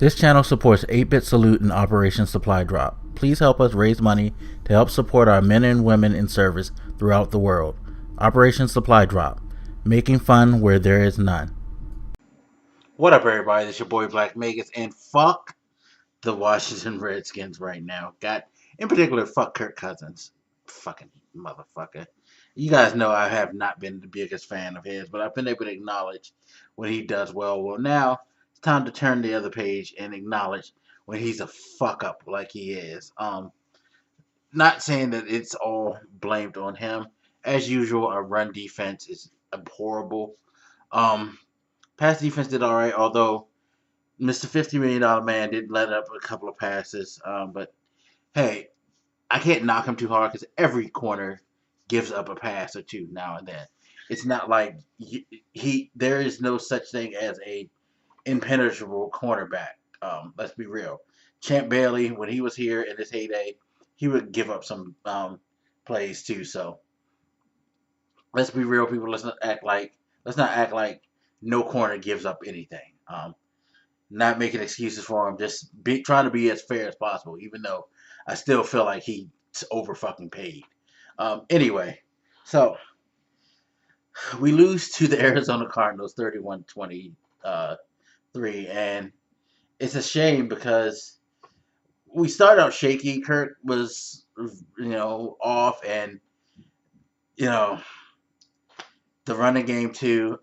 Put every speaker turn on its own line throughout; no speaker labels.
This channel supports 8-Bit Salute and Operation Supply Drop. Please help us raise money to help support our men and women in service throughout the world. Operation Supply Drop, making fun where there is none. What up, everybody? This is your boy Black Magus, and fuck the Washington Redskins right now. In particular, fuck Kirk Cousins. Fucking motherfucker. You guys know I have not been the biggest fan of his, but I've been able to acknowledge when he does well. Well, now it's time to turn the other page and acknowledge when he's a fuck up like he is. Not saying that it's all blamed on him. As usual, our run defense is horrible. Pass defense did all right, although Mr. $50 million man did let up a couple of passes. But hey, I can't knock him too hard because every corner gives up a pass or two now and then. It's not like there is no such thing as a impenetrable cornerback. Let's be real. Champ Bailey, when he was here in his heyday, he would give up some plays too. So let's be real, people. Let's not act like no corner gives up anything. Not making excuses for him, just trying to be as fair as possible, even though I still feel like he's over fucking paid. Anyway, so we lose to the Arizona Cardinals 31-23, and it's a shame because we started out shaky. Kirk was, off, and, the running game too.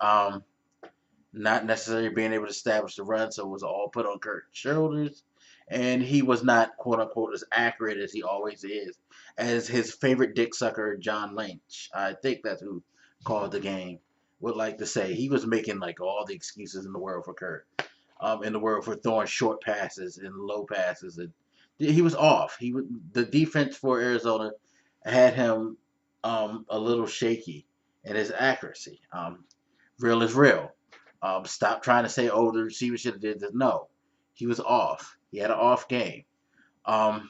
Not necessarily being able to establish the run, so it was all put on Kirk's shoulders. And he was not, quote unquote, as accurate as he always is. As his favorite dick sucker, John Lynch, I think that's who called the game, would like to say. He was making like all the excuses in the world for Kirk. In the world for throwing short passes and low passes. And he was off. The defense for Arizona had him a little shaky in his accuracy. Real is real. Stop trying to say, oh, the receiver should have did this. No, he was off. He had an off game. Of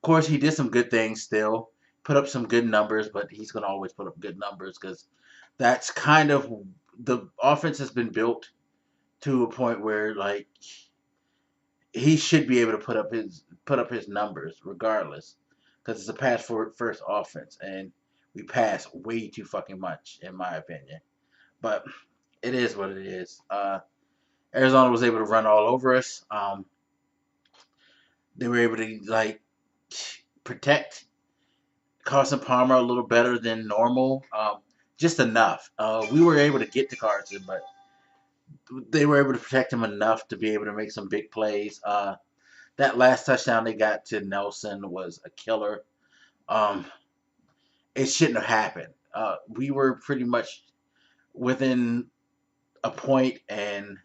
course, he did some good things still. Put up some good numbers, but he's going to always put up good numbers because that's kind of the offense has been built to a point where like he should be able to put up his numbers regardless because it's a pass first offense and we pass way too fucking much in my opinion. But it is what it is. Arizona was able to run all over us. They were able to protect Carson Palmer a little better than normal, just enough. We were able to get to Carson, but they were able to protect him enough to be able to make some big plays. That last touchdown they got to Nelson was a killer. It shouldn't have happened. We were pretty much within a point, and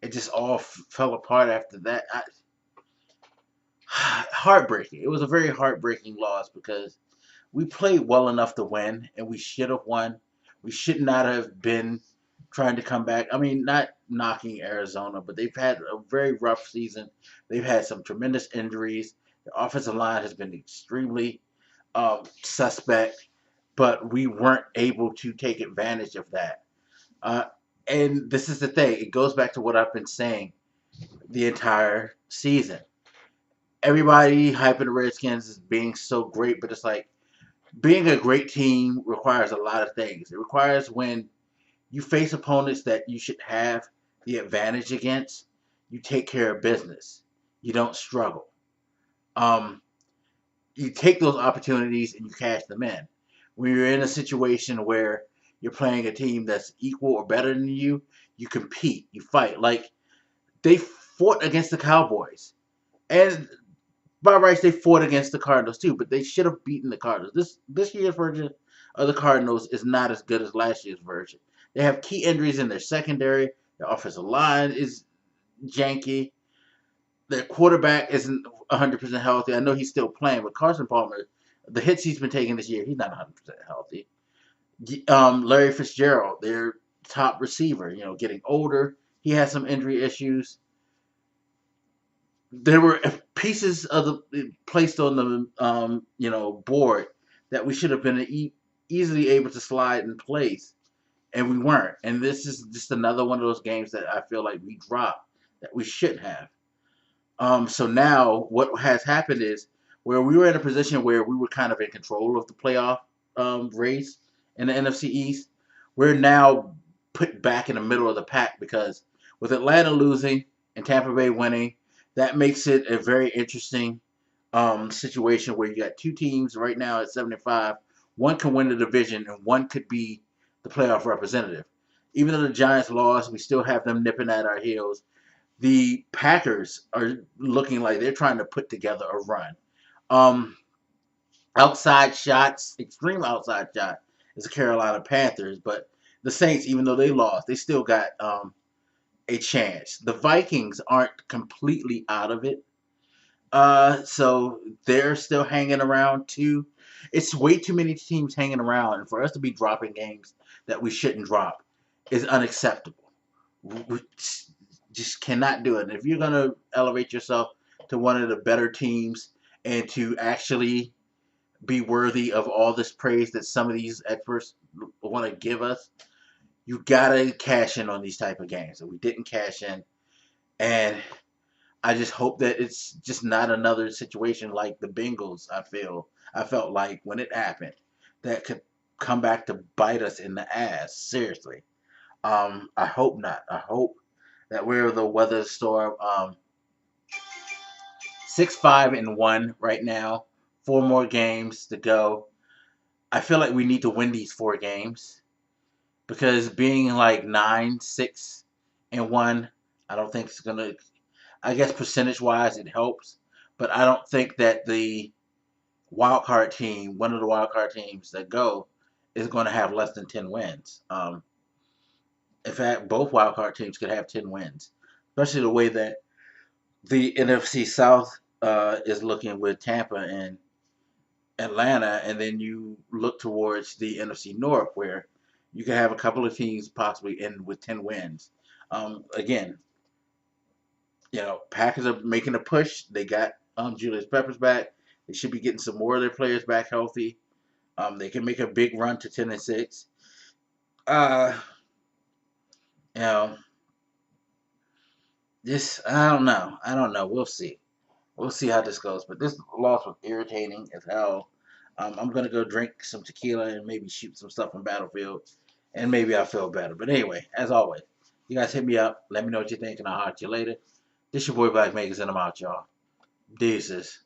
it just all fell apart after that. Heartbreaking. It was a very heartbreaking loss because we played well enough to win, and we should have won. We should not have been trying to come back. I mean, not knocking Arizona, but they've had a very rough season. They've had some tremendous injuries. The offensive line has been extremely suspect, but we weren't able to take advantage of that. And this is the thing. It goes back to what I've been saying the entire season. Everybody hyping the Redskins as being so great, but it's like being a great team requires a lot of things. It requires when you face opponents that you should have the advantage against, you take care of business. You don't struggle. You take those opportunities and you cash them in. When you're in a situation where you're playing a team that's equal or better than you, you compete, you fight. Like, they fought against the Cowboys. And by rights, they fought against the Cardinals too, but they should have beaten the Cardinals. This year's version of the Cardinals is not as good as last year's version. They have key injuries in their secondary. Their offensive line is janky. Their quarterback isn't 100% healthy. I know he's still playing, but Carson Palmer, the hits he's been taking this year, he's not 100% healthy. Larry Fitzgerald, their top receiver, getting older. He has some injury issues. There were pieces of placed on the board that we should have been easily able to slide in place, and we weren't. And this is just another one of those games that I feel like we dropped that we shouldn't have. So now what has happened is where we were in a position where we were kind of in control of the playoff race in the NFC East, we're now put back in the middle of the pack because with Atlanta losing and Tampa Bay winning, that makes it a very interesting situation where you got two teams right now at 75. One can win the division and one could be the playoff representative. Even though the Giants lost, we still have them nipping at our heels. The Packers are looking like they're trying to put together a run. Um, outside shots, extreme outside shot, is the Carolina Panthers, but the Saints, even though they lost, they still got a chance. The Vikings aren't completely out of it, so they're still hanging around too. It's way too many teams hanging around, and for us to be dropping games that we shouldn't drop is unacceptable. We just cannot do it. And if you're gonna elevate yourself to one of the better teams and to actually be worthy of all this praise that some of these experts want to give us, you gotta cash in on these type of games. And we didn't cash in, and I just hope that it's just not another situation like the Bengals. I felt like when it happened, that could come back to bite us in the ass. Seriously. I hope not. I hope that we're the weather storm. 6-5-1 right now. 4 more games to go. I feel like we need to win these 4 games because being like 9-6-1, I don't think it's gonna. I guess percentage wise it helps, but I don't think that the wild card team, one of the wild card teams that go, is going to have less than 10 wins. In fact, both wild card teams could have 10 wins, especially the way that the NFC South is looking with Tampa and Atlanta, and then you look towards the NFC North where you can have a couple of teams possibly end with 10 wins. Again, Packers are making a push. They got Julius Peppers back. They should be getting some more of their players back healthy. They can make a big run to 10-6. Uh, you know, just I don't know. I don't know. We'll see. We'll see how this goes. But this loss was irritating as hell. I'm gonna go drink some tequila and maybe shoot some stuff on Battlefield, and maybe I'll feel better. But anyway, as always, you guys hit me up. Let me know what you think, and I'll talk to you later. This your boy Black Megas, and I'm out, y'all. Deuces.